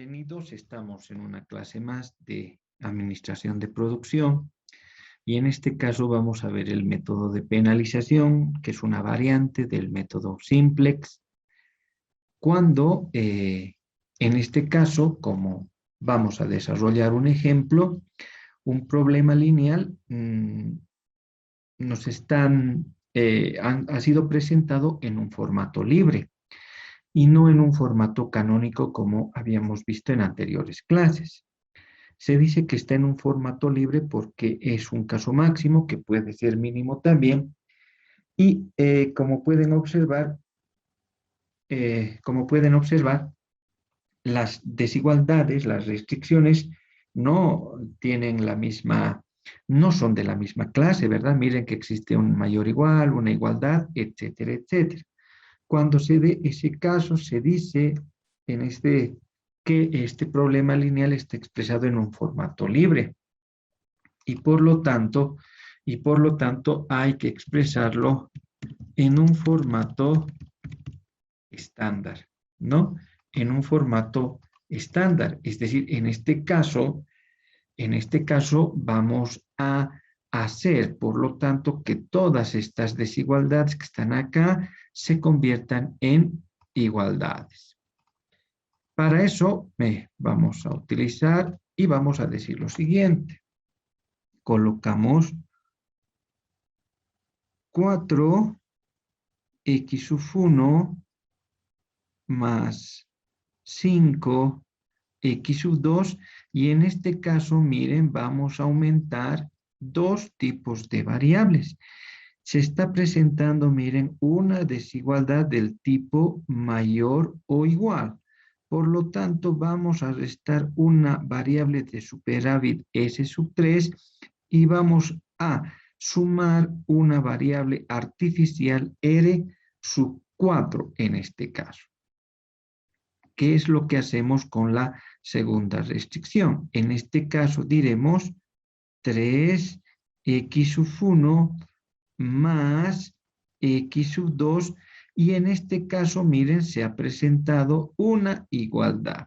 Bienvenidos, estamos en una clase más de administración de producción y en este caso vamos a ver el método de penalización, que es una variante del método simplex, cuando en este caso, como vamos a desarrollar un ejemplo, un problema lineal ha sido presentado en un formato libre y no en un formato canónico como habíamos visto en anteriores clases. Se dice que está en un formato libre porque es un caso máximo, que puede ser mínimo también, y como pueden observar, las desigualdades, las restricciones no tienen la misma, no son de la misma clase, ¿verdad? Miren que existe un mayor igual, una igualdad, etcétera, etcétera. Cuando se dé ese caso, se dice que este problema lineal está expresado en un formato libre y por lo tanto hay que expresarlo en un formato estándar, ¿no? En un formato estándar, es decir, en este caso vamos a hacer, por lo tanto, que todas estas desigualdades que están acá se conviertan en igualdades. Para eso vamos a utilizar y vamos a decir lo siguiente. Colocamos 4x sub 1 más 5x sub 2 y en este caso, miren, vamos a aumentar dos tipos de variables. Se está presentando, miren, una desigualdad del tipo mayor o igual. Por lo tanto, vamos a restar una variable de superávit S sub 3 y vamos a sumar una variable artificial R sub 4 en este caso. ¿Qué es lo que hacemos con la segunda restricción? En este caso diremos 3x sub 1 más x sub 2 y en este caso, miren, se ha presentado una igualdad.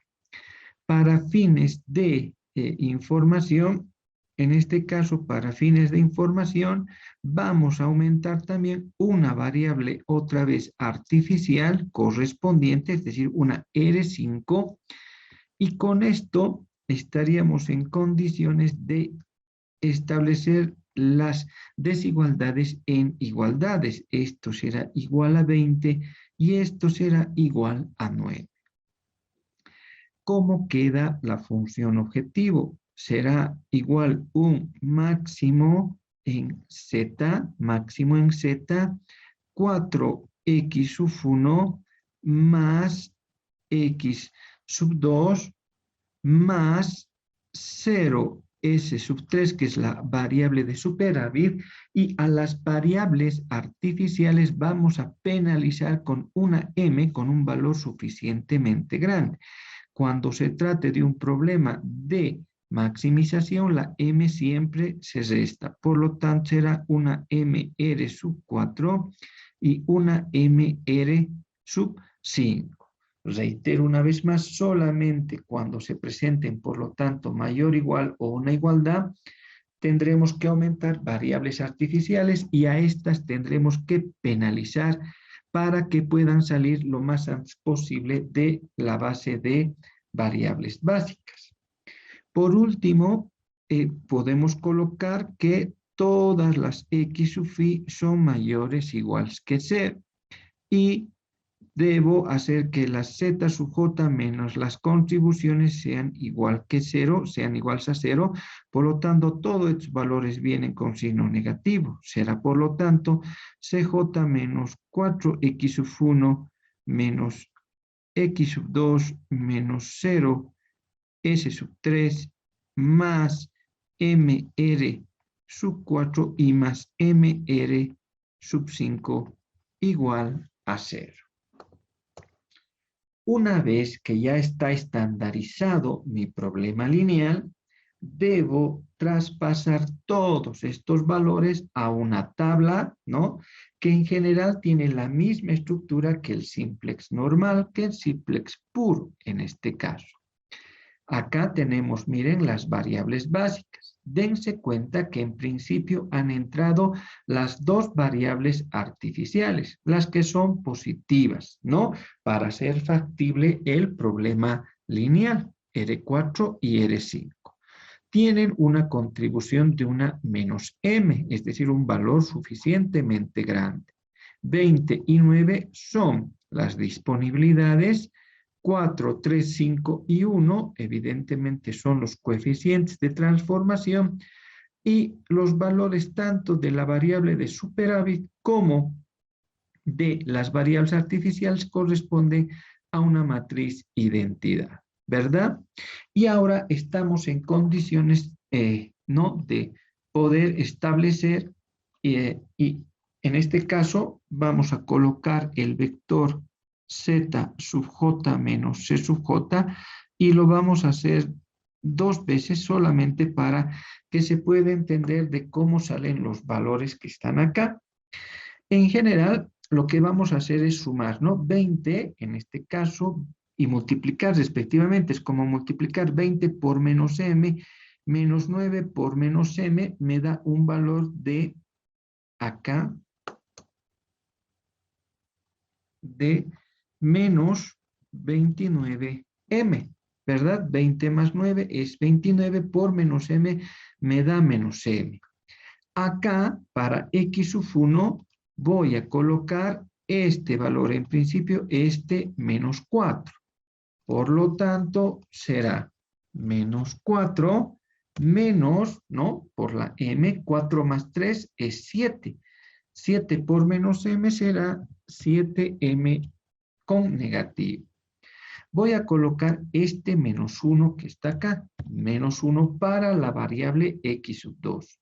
Para fines de información, en este caso, para fines de información, vamos a aumentar también una variable otra vez artificial correspondiente, es decir, una R5, y con esto estaríamos en condiciones de establecer las desigualdades en igualdades. Esto será igual a 20 y esto será igual a 9. ¿Cómo queda la función objetivo? Será igual un máximo en z, 4x sub 1 más x sub 2 más 0s sub 3, que es la variable de superávit, y a las variables artificiales vamos a penalizar con una m con un valor suficientemente grande. Cuando se trate de un problema de maximización, la m siempre se resta. Por lo tanto, será una mr sub 4 y una mr sub 5. Reitero una vez más, solamente cuando se presenten, por lo tanto, mayor, igual o una igualdad, tendremos que aumentar variables artificiales y a estas tendremos que penalizar para que puedan salir lo más antes posible de la base de variables básicas. Por último, podemos colocar que todas las x sub phi son mayores o iguales que 0 y debo hacer que las z sub j menos las contribuciones sean igual que 0, sean iguales a 0. Por lo tanto, todos estos valores vienen con signo negativo. Será, por lo tanto, cj menos 4x sub 1 menos x sub 2 menos 0 s sub 3 más mr sub 4 y más mr sub 5 igual a 0. Una vez que ya está estandarizado mi problema lineal, debo traspasar todos estos valores a una tabla, ¿no? Que en general tiene la misma estructura que el simplex normal, que el simplex puro en este caso. Acá tenemos, miren, las variables básicas. Dense cuenta que en principio han entrado las dos variables artificiales, las que son positivas, ¿no? Para hacer factible el problema lineal, R4 y R5. Tienen una contribución de una menos m, es decir, un valor suficientemente grande. 20 y 9 son las disponibilidades. 4, 3, 5 y 1, evidentemente son los coeficientes de transformación, y los valores tanto de la variable de superávit como de las variables artificiales corresponden a una matriz identidad, ¿verdad? Y ahora estamos en condiciones, ¿no?, de poder establecer, y en este caso vamos a colocar el vector z sub j menos c sub j, y lo vamos a hacer dos veces solamente para que se pueda entender de cómo salen los valores que están acá. En general, lo que vamos a hacer es sumar, ¿no? 20, en este caso, y multiplicar respectivamente. Es como multiplicar 20 por menos m, menos 9 por menos m, me da un valor de acá, de menos 29m, ¿verdad? 20 más 9 es 29, por menos m me da menos m. Acá, para x sub 1, voy a colocar este valor, en principio este menos 4. Por lo tanto, será menos 4 menos, ¿no? Por la m, 4 más 3 es 7. 7 por menos m será 7m con negativo. Voy a colocar este menos 1 que está acá, menos 1 para la variable x sub 2.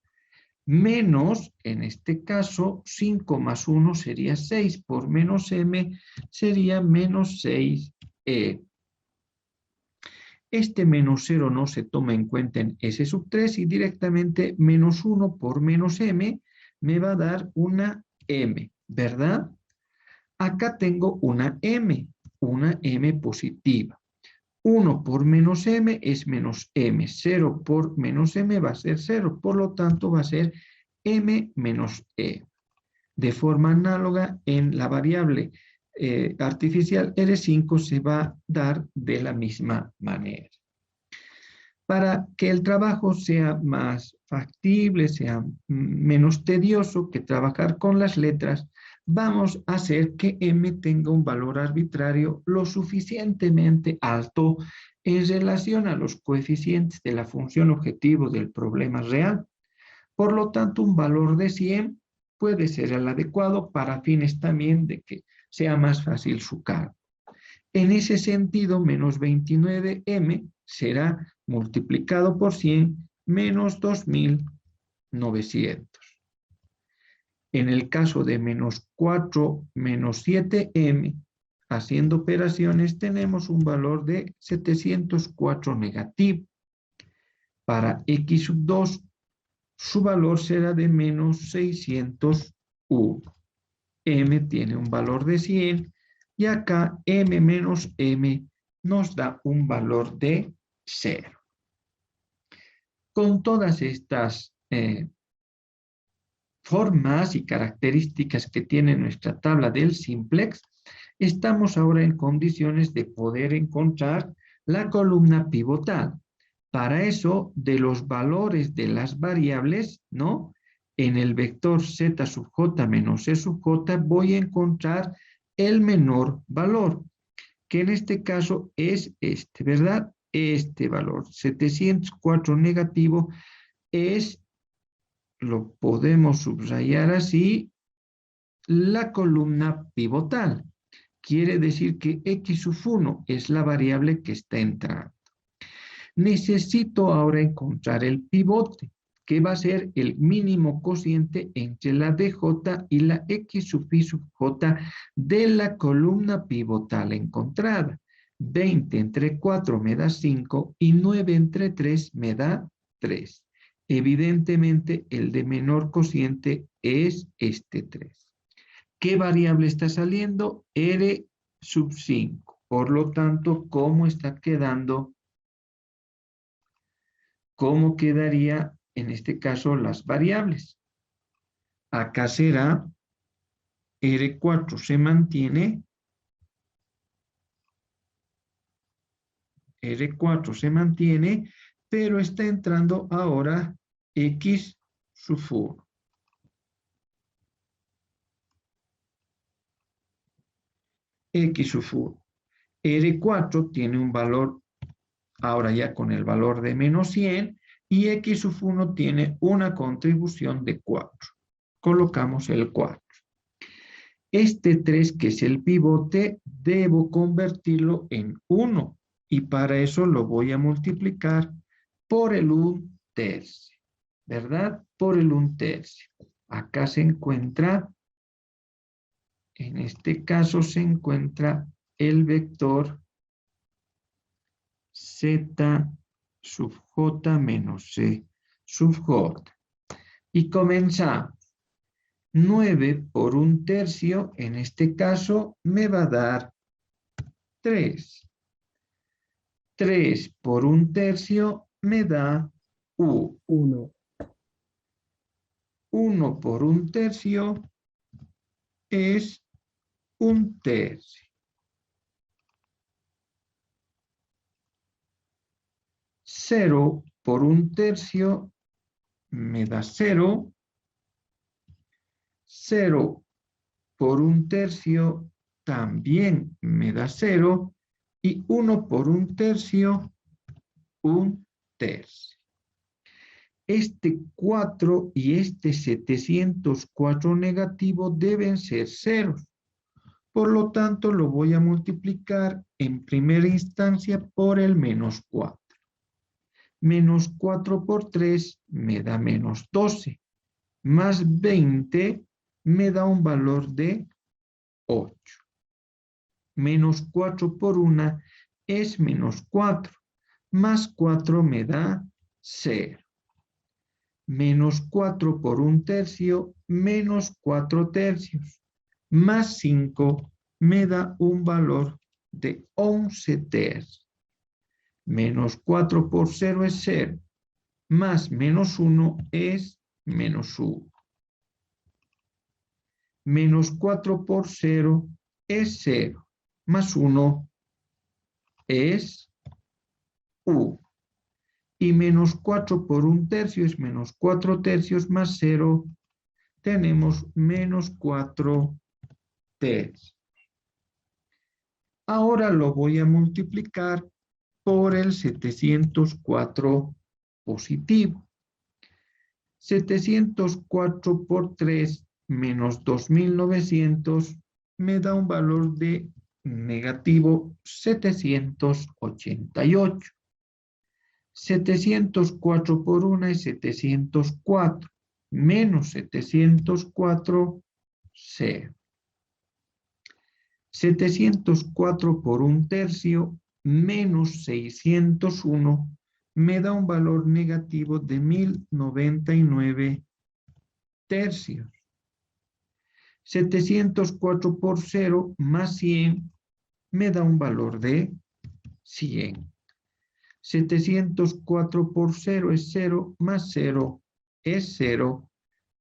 Menos, en este caso, 5 más 1 sería 6, por menos m sería menos 6e. Este menos 0 no se toma en cuenta en S sub 3 y directamente menos 1 por menos m me va a dar una m, ¿verdad? Acá tengo una m positiva. 1 por menos m es menos m. 0 por menos m va a ser 0. Por lo tanto, va a ser m menos e. De forma análoga, en la variable artificial R5 se va a dar de la misma manera. Para que el trabajo sea más factible, sea menos tedioso que trabajar con las letras, vamos a hacer que m tenga un valor arbitrario lo suficientemente alto en relación a los coeficientes de la función objetivo del problema real. Por lo tanto, un valor de 100 puede ser el adecuado para fines también de que sea más fácil su cálculo. En ese sentido, menos 29m será multiplicado por 100 menos 2900. En el caso de menos 4 menos 7m, haciendo operaciones, tenemos un valor de 704 negativo. Para x sub 2, su valor será de menos 601. M tiene un valor de 100 y acá m menos m nos da un valor de 0. Con todas estas formas y características que tiene nuestra tabla del simplex, estamos ahora en condiciones de poder encontrar la columna pivotal. Para eso, de los valores de las variables, ¿no?, en el vector z sub j menos c sub j voy a encontrar el menor valor, que en este caso es este, ¿verdad? Este valor, 704 negativo, es, lo podemos subrayar así, la columna pivotal. Quiere decir que x sub 1 es la variable que está entrando. Necesito ahora encontrar el pivote, que va a ser el mínimo cociente entre la dj y la x sub i sub j de la columna pivotal encontrada. 20 entre 4 me da 5 y 9 entre 3 me da 3. Evidentemente, el de menor cociente es este 3. ¿Qué variable está saliendo? R sub 5. Por lo tanto, ¿cómo está quedando ¿cómo quedaría en este caso las variables? Acá será R4 se mantiene, R4 se mantiene, pero está entrando ahora X sub 1. X sub 1. R4 tiene un valor, ahora ya con el valor de menos 100, y X sub 1 tiene una contribución de 4. Colocamos el 4. Este 3, que es el pivote, debo convertirlo en 1. Y para eso lo voy a multiplicar por el 1/3. ¿Verdad? Por el 1/3. Acá se encuentra, en este caso se encuentra el vector Z sub J menos C sub J. Y comenzamos. 9 por 1/3, en este caso, me va a dar 3. 3 por 1/3 me da 1. 1 por 1/3 es 1/3. 0 por 1/3 me da 0. 0 por 1/3 también me da 0. Y 1 por 1/3, 1/3. Este 4 y este 704 negativo deben ser ceros. Por lo tanto, lo voy a multiplicar en primera instancia por el menos 4. Menos 4 por 3 me da menos 12. Más 20 me da un valor de 8. Menos 4 por 1 es menos 4. Más 4 me da 0. Menos 4 por 1/3, menos 4/3. Más 5 me da un valor de 11/3. Menos 4 por 0 es 0. Más menos 1 es menos 1. Menos 4 por 0 es 0. Más 1 es 1. Y menos 4 por 1/3 es menos 4/3 más 0. Tenemos menos 4/3. Ahora lo voy a multiplicar por el 704 positivo. 704 por 3 menos 2900 me da un valor de negativo 788. 704 por 1 es 704. Menos 704, 0. 704 por 1/3 menos 601 me da un valor negativo de 1099 tercios. 704 por 0 más 100 me da un valor de 100. 704 por 0 es 0, más 0 es 0.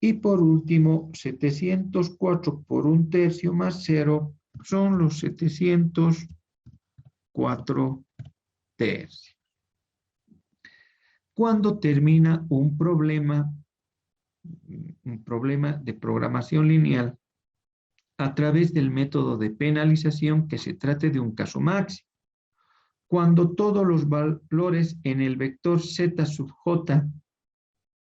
Y por último, 704 por 1/3 más 0 son los 704 tercios. Cuando termina un problema de programación lineal a través del método de penalización, que se trate de un caso máximo, cuando todos los valores en el vector z sub j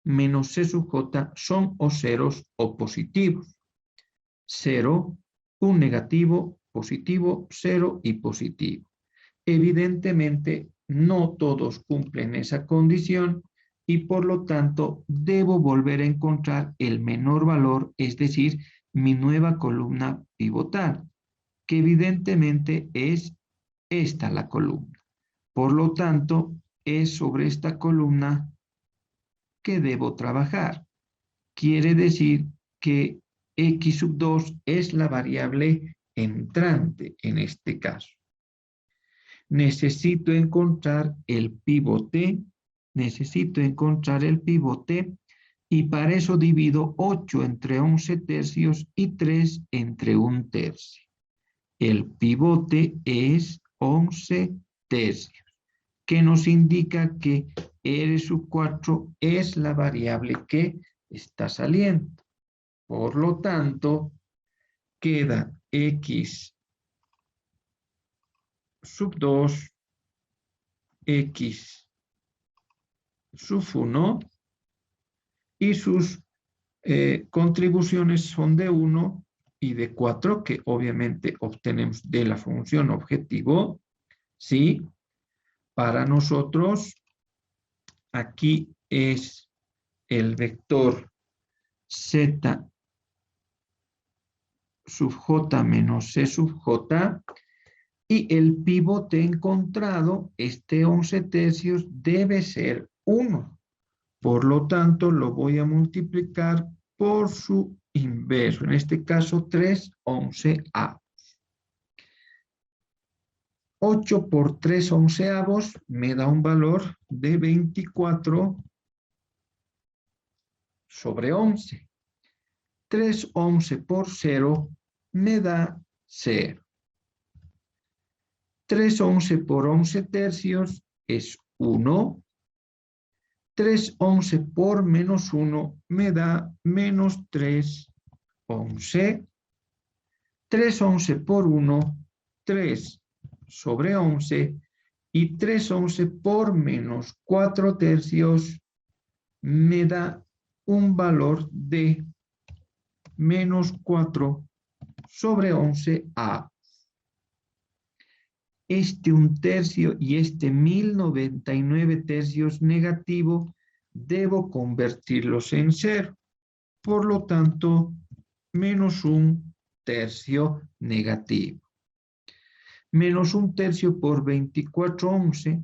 menos c sub j son o ceros o positivos. 0, un negativo, positivo, 0 y positivo. Evidentemente, no todos cumplen esa condición y por lo tanto debo volver a encontrar el menor valor, es decir, mi nueva columna pivotal, que evidentemente es esta la columna. Por lo tanto, es sobre esta columna que debo trabajar. Quiere decir que x sub 2 es la variable entrante en este caso. Necesito encontrar el pivote necesito encontrar el pivote y para eso divido 8 entre 11 tercios y 3 entre 1 tercio. El pivote es 11 tercios, que nos indica que R sub 4 es la variable que está saliendo. Por lo tanto, queda X sub 2, X sub 1, y sus contribuciones son de 1 y de 4, que obviamente obtenemos de la función objetivo, ¿sí? Para nosotros, aquí es el vector Z sub J menos C sub J, y el pivote encontrado, este 11 tercios, debe ser 1. Por lo tanto, lo voy a multiplicar por su inverso. En este caso, 3 onceavos. 8 por 3 onceavos me da un valor de 24 sobre 11. 3 once por 0 me da 0. 3 once por 11 tercios es 1. 3 once por menos 1 me da menos 3 once. 3 once por 1, 3 sobre 11. Y 3 once por menos 4 tercios me da un valor de menos 4 sobre 11a. Este 1 tercio y este 1099 tercios negativo debo convertirlos en 0. Por lo tanto, menos 1 tercio negativo. Menos 1 tercio por 24 once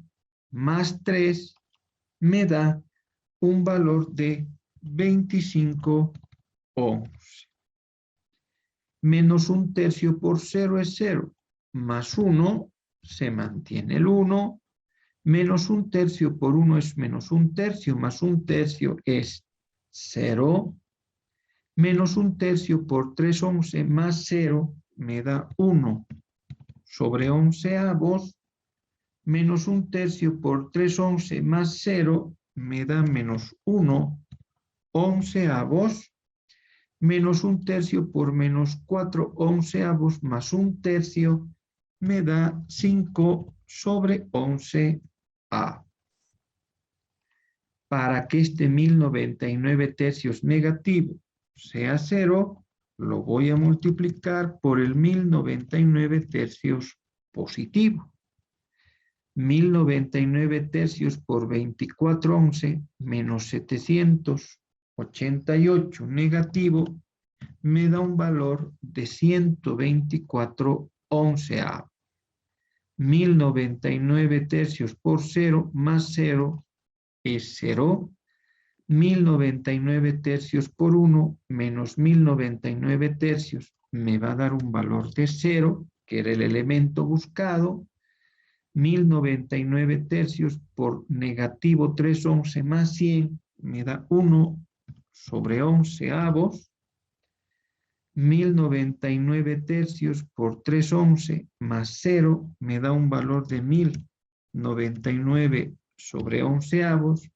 más 3 me da un valor de 25 once. Menos 1 tercio por 0 es 0, más 1 se mantiene el 1, menos 1 tercio por 1 es menos 1 tercio, más 1 tercio es 0, menos 1 tercio por 3 once más 0 me da 1 sobre 11avos, menos 1 tercio por 3 once más 0 me da menos 1 onceavos, menos 1 tercio por menos 4 onceavos más 1 tercio me da 5 sobre 11a. Para que este 1099 tercios negativo sea 0, lo voy a multiplicar por el 1099 tercios positivo. 1099 tercios por 24 once menos 788 negativo me da un valor de 124 onceavos. 1099 tercios por 0 más 0 es 0. 1099 tercios por 1 menos 1099 tercios me va a dar un valor de 0, que era el elemento buscado. 1099 tercios por negativo 3 once más 100 me da 1 sobre 11avos. 1099 tercios por 3 once más 0 me da un valor de 1099 sobre 11avos.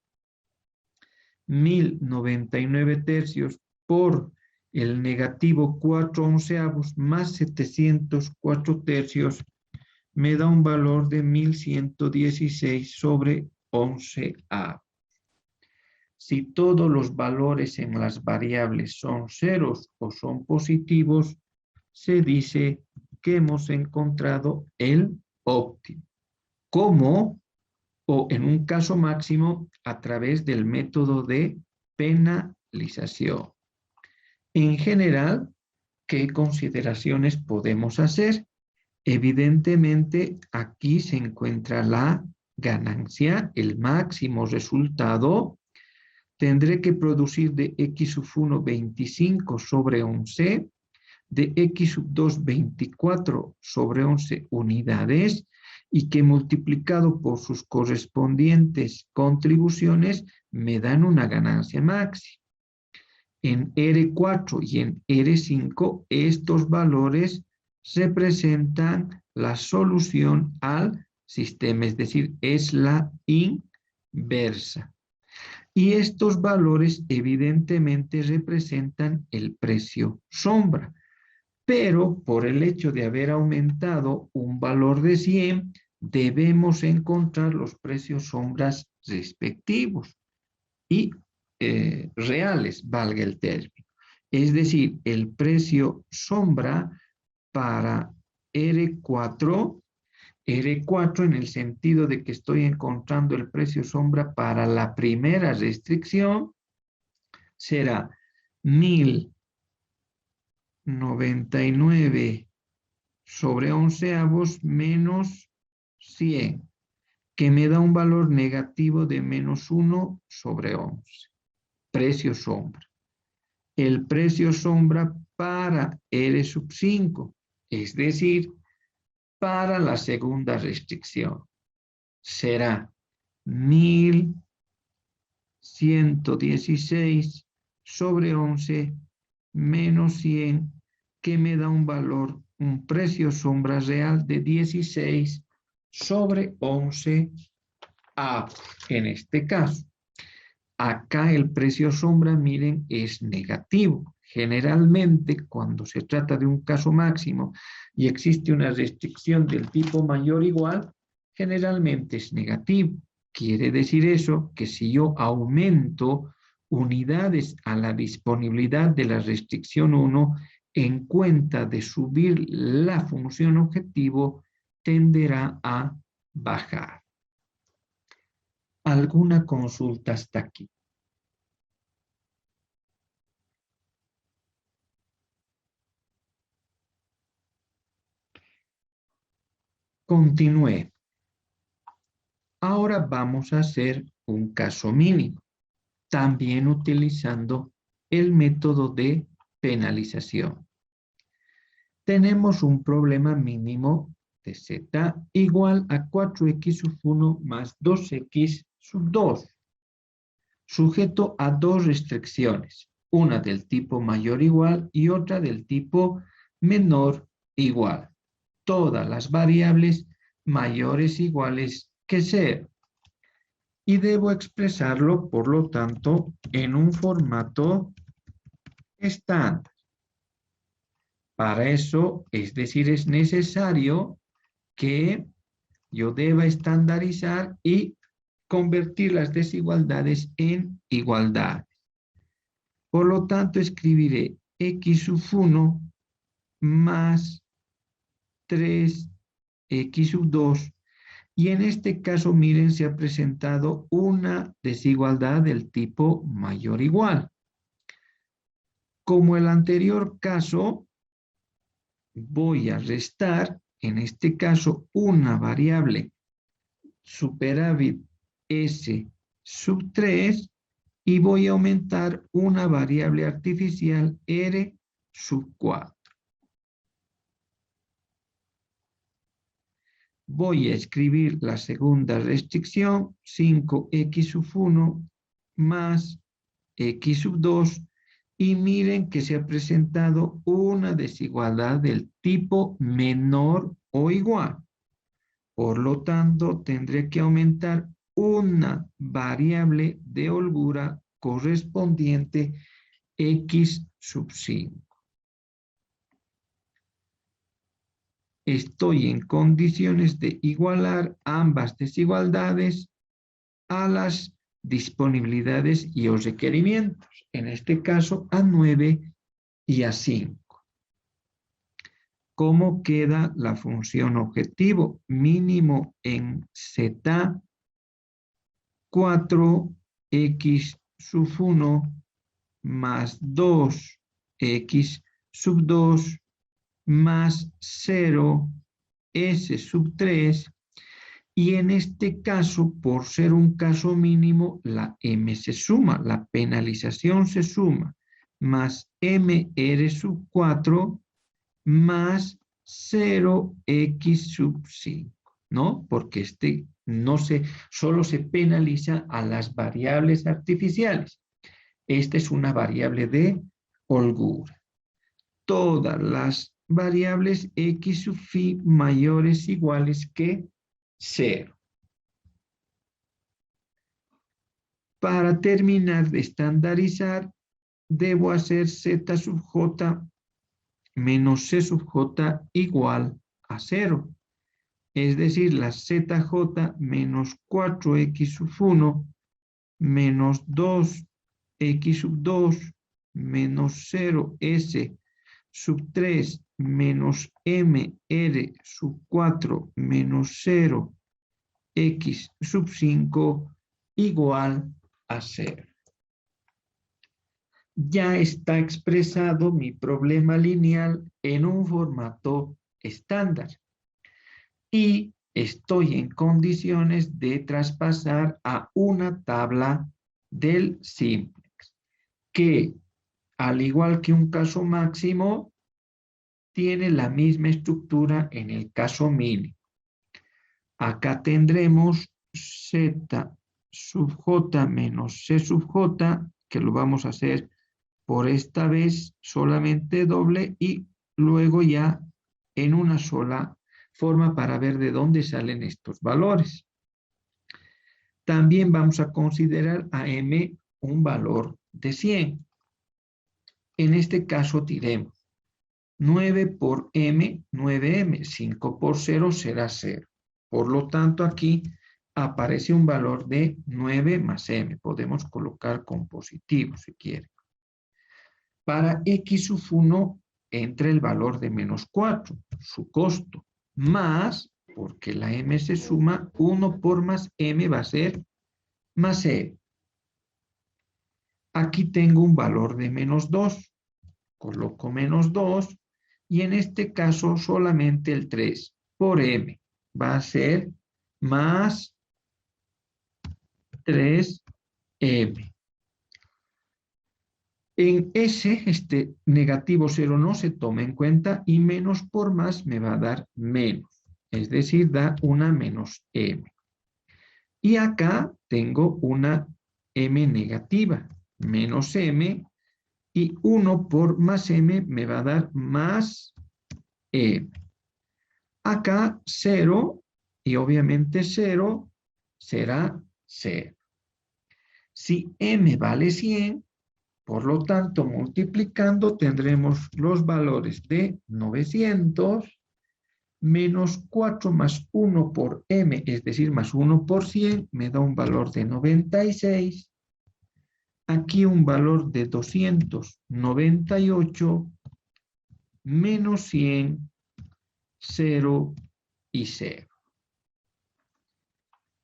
1099 tercios por el negativo 4 onceavos más 704 tercios me da un valor de 1116 sobre 11a. Si todos los valores en las variables son ceros o son positivos, se dice que hemos encontrado el óptimo. ¿Cómo? O en un caso máximo, a través del método de penalización. En general, ¿qué consideraciones podemos hacer? Evidentemente, aquí se encuentra la ganancia, el máximo resultado. Tendré que producir de x sub 1 25 sobre 11, de x sub 2 24 sobre 11 unidades y que multiplicado por sus correspondientes contribuciones me dan una ganancia máxima. En R4 y en R5 estos valores representan la solución al sistema, es decir, es la inversa. Y estos valores evidentemente representan el precio sombra, pero por el hecho de haber aumentado un valor de 100, debemos encontrar los precios sombras respectivos y reales, valga el término. Es decir, el precio sombra para R4 en el sentido de que estoy encontrando el precio sombra para la primera restricción, será 1099 sobre onceavos menos 100, que me da un valor negativo de menos 1 sobre 11. Precio sombra. El precio sombra para R sub 5, es decir, para la segunda restricción, será 1116 sobre 11 menos 100, que me da un valor, un precio sombra real de 16 sobre 11 avos. En este caso, acá el precio sombra, miren, es negativo. Generalmente, cuando se trata de un caso máximo y existe una restricción del tipo mayor o igual, generalmente es negativo. Quiere decir eso que si yo aumento unidades a la disponibilidad de la restricción 1, en cuenta de subir la función objetivo, tenderá a bajar. ¿Alguna consulta hasta aquí? Continúe. Ahora vamos a hacer un caso mínimo, también utilizando el método de penalización. Tenemos un problema mínimo de z igual a 4x sub 1 más 2x sub 2, sujeto a dos restricciones, una del tipo mayor igual y otra del tipo menor igual. Todas las variables mayores iguales que 0. Y debo expresarlo, por lo tanto, en un formato estándar. Para eso, es decir, es necesario que yo deba estandarizar y convertir las desigualdades en igualdades. Por lo tanto, escribiré x sub 1 más 3x sub 2. Y en este caso, miren, se ha presentado una desigualdad del tipo mayor o igual. Como el anterior caso, voy a restar, en este caso, una variable superávit S sub 3 y voy a aumentar una variable artificial R sub 4. Voy a escribir la segunda restricción, 5x sub 1 más x sub 2, y miren que se ha presentado una desigualdad del tipo menor o igual. Por lo tanto, tendré que aumentar una variable de holgura correspondiente x sub 5. Estoy en condiciones de igualar ambas desigualdades a las disponibilidades y los requerimientos, en este caso a 9 y a 5. ¿Cómo queda la función objetivo? Mínimo en z, 4x sub 1 más 2x sub 2 más 0 s sub 3, y en este caso, por ser un caso mínimo, la m se suma, la penalización se suma, más mr sub 4 más 0x sub 5, ¿no? Porque solo se penaliza a las variables artificiales. Esta es una variable de holgura. Todas las variables x sub phi mayores o iguales que 0. Para terminar de estandarizar, debo hacer z sub j menos c sub j igual a 0. Es decir, la zj menos 4x sub 1 menos 2x sub 2 menos 0s sub 3 menos mr sub 4 menos 0x sub 5 igual a 0. Ya está expresado mi problema lineal en un formato estándar y estoy en condiciones de traspasar a una tabla del simplex, que al igual que un caso máximo, tiene la misma estructura en el caso mínimo. Acá tendremos z sub j menos c sub j, que lo vamos a hacer por esta vez solamente doble y luego ya en una sola forma para ver de dónde salen estos valores. También vamos a considerar a m un valor de 100. En este caso diremos 9 por m, 9m, 5 por 0 será 0. Por lo tanto, aquí aparece un valor de 9 más m. Podemos colocar con positivo si quiere. Para x sub 1 entra el valor de menos 4, su costo, más, porque la m se suma, 1 por más m va a ser más e. Aquí tengo un valor de menos 2. Coloco menos 2 y en este caso solamente el 3 por m va a ser más 3m. En S, este negativo 0 no se toma en cuenta y menos por más me va a dar menos. Es decir, da una menos m. Y acá tengo una m negativa, menos m, y 1 por más m me va a dar más m. Acá 0, y obviamente 0 será 0. Si m vale 100, por lo tanto, multiplicando tendremos los valores de 900 menos 4 más 1 por m, es decir, más 1 por 100, me da un valor de 96. Aquí un valor de 298 menos 100, 0 y 0.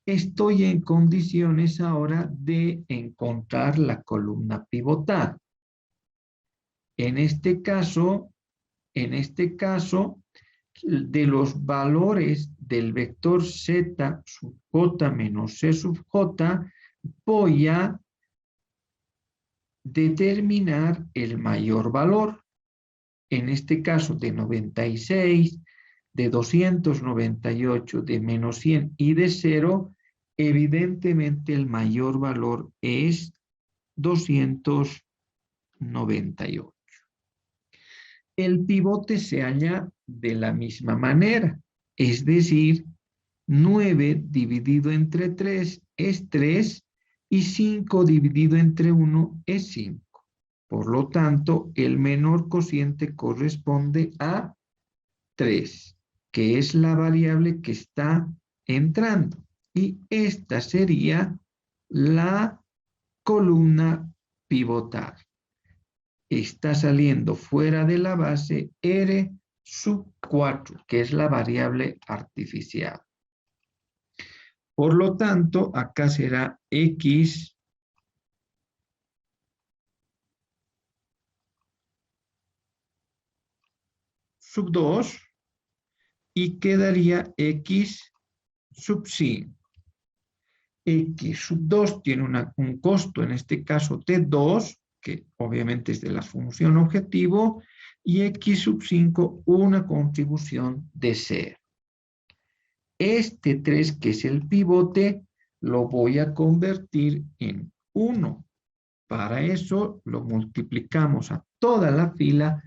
Estoy en condiciones ahora de encontrar la columna pivotal. En este caso, de los valores del vector z sub j menos c sub j, voy a determinar el mayor valor. En este caso de 96, de 298, de menos 100 y de 0, evidentemente el mayor valor es 298. El pivote se halla de la misma manera, es decir, 9 dividido entre 3 es 3 y 5 dividido entre 1 es 5. Por lo tanto, el menor cociente corresponde a 3, que es la variable que está entrando. Y esta sería la columna pivotal. Está saliendo fuera de la base R sub 4, que es la variable artificial. Por lo tanto, acá será X sub 2 y quedaría X sub 5. X sub 2 tiene un costo, en este caso de 2, que obviamente es de la función objetivo, y x sub 5 una contribución de 0. Este 3, que es el pivote, lo voy a convertir en 1. Para eso lo multiplicamos a toda la fila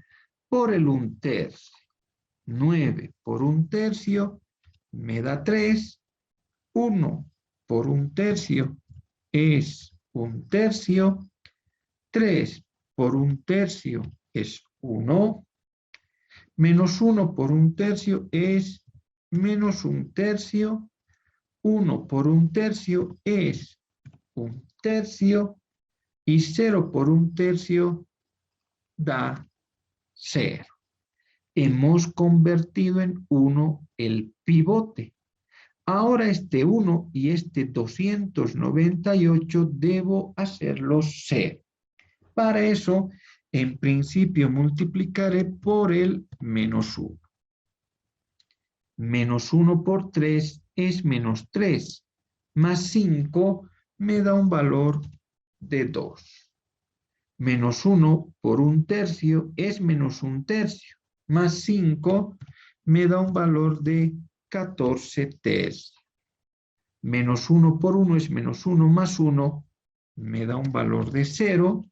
por el 1/3. 9 por 1/3 me da 3. 1 por 1/3 es 1/3. 3 por 1/3 es 1. Menos 1 por 1/3 es menos 1/3. 1 por 1/3 es 1/3. Y 0 por 1/3 da 0. Hemos convertido en 1 el pivote. Ahora este 1 y este 298 debo hacerlos 0. Para eso, en principio, multiplicaré por el menos 1. Menos 1 por 3 es menos 3. Más 5 me da un valor de 2. Menos 1 por 1/3 es menos 1/3. Más 5 me da un valor de 14/3. Menos 1 por 1 es menos 1 más 1 me da un valor de 0.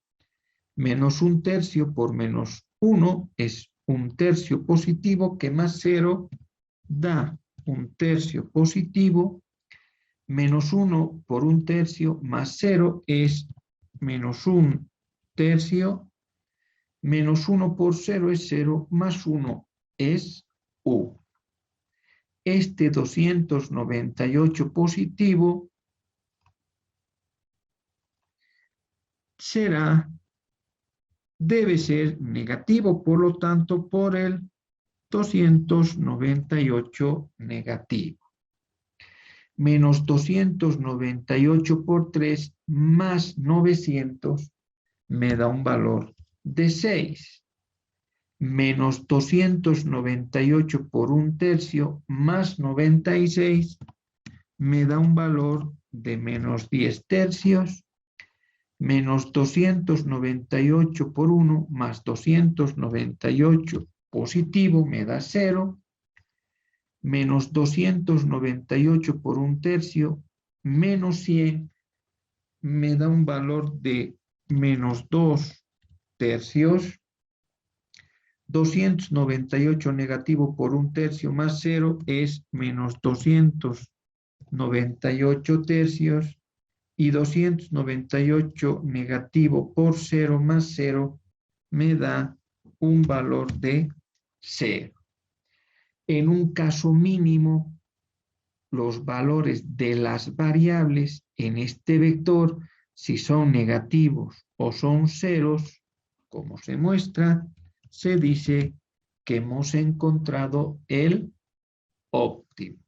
Menos 1/3 por menos 1 es 1/3 positivo, que más 0 da 1/3 positivo. Menos 1 por 1/3 más 0 es menos 1/3. Menos 1 por 0 es 0, más 1 es 1. Este 298 positivo debe ser negativo, por lo tanto, por el 298 negativo. Menos 298 por 3 más 900 me da un valor de 6. Menos 298 por 1/3 más 96 me da un valor de menos 10/3. Menos 298 por 1 más 298 positivo me da 0. Menos 298 por 1/3 menos 100 me da un valor de menos 2/3. 298 negativo por 1/3 más 0 es menos 298/3. Y 298 negativo por 0 más 0 me da un valor de 0. En un caso mínimo, los valores de las variables en este vector, si son negativos o son ceros, como se muestra, se dice que hemos encontrado el óptimo,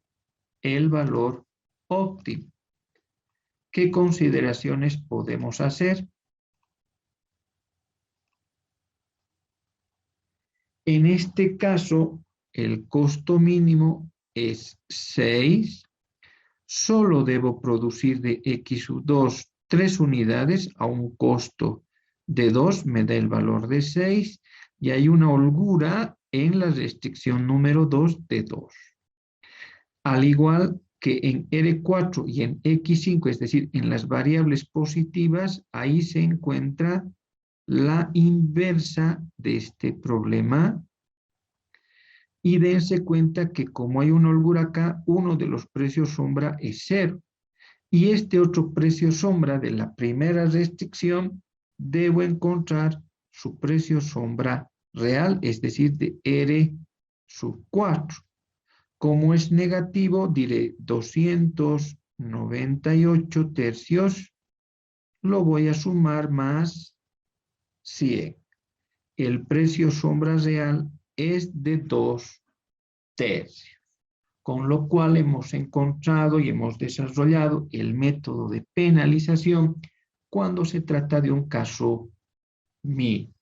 el valor óptimo. ¿Qué consideraciones podemos hacer? En este caso, el costo mínimo es 6. Solo debo producir de x sub 2 3 unidades a un costo de 2, me da el valor de 6, y hay una holgura en la restricción número 2 de 2. Al igual que en R4 y en X5, es decir, en las variables positivas, ahí se encuentra la inversa de este problema. Y dense cuenta que como hay una holgura acá, uno de los precios sombra es 0. Y este otro precio sombra de la primera restricción, debo encontrar su precio sombra real, es decir, de R sub 4. Como es negativo, diré 298 tercios, lo voy a sumar más 100. El precio sombra real es de 2 tercios, con lo cual hemos encontrado y hemos desarrollado el método de penalización cuando se trata de un caso mínimo.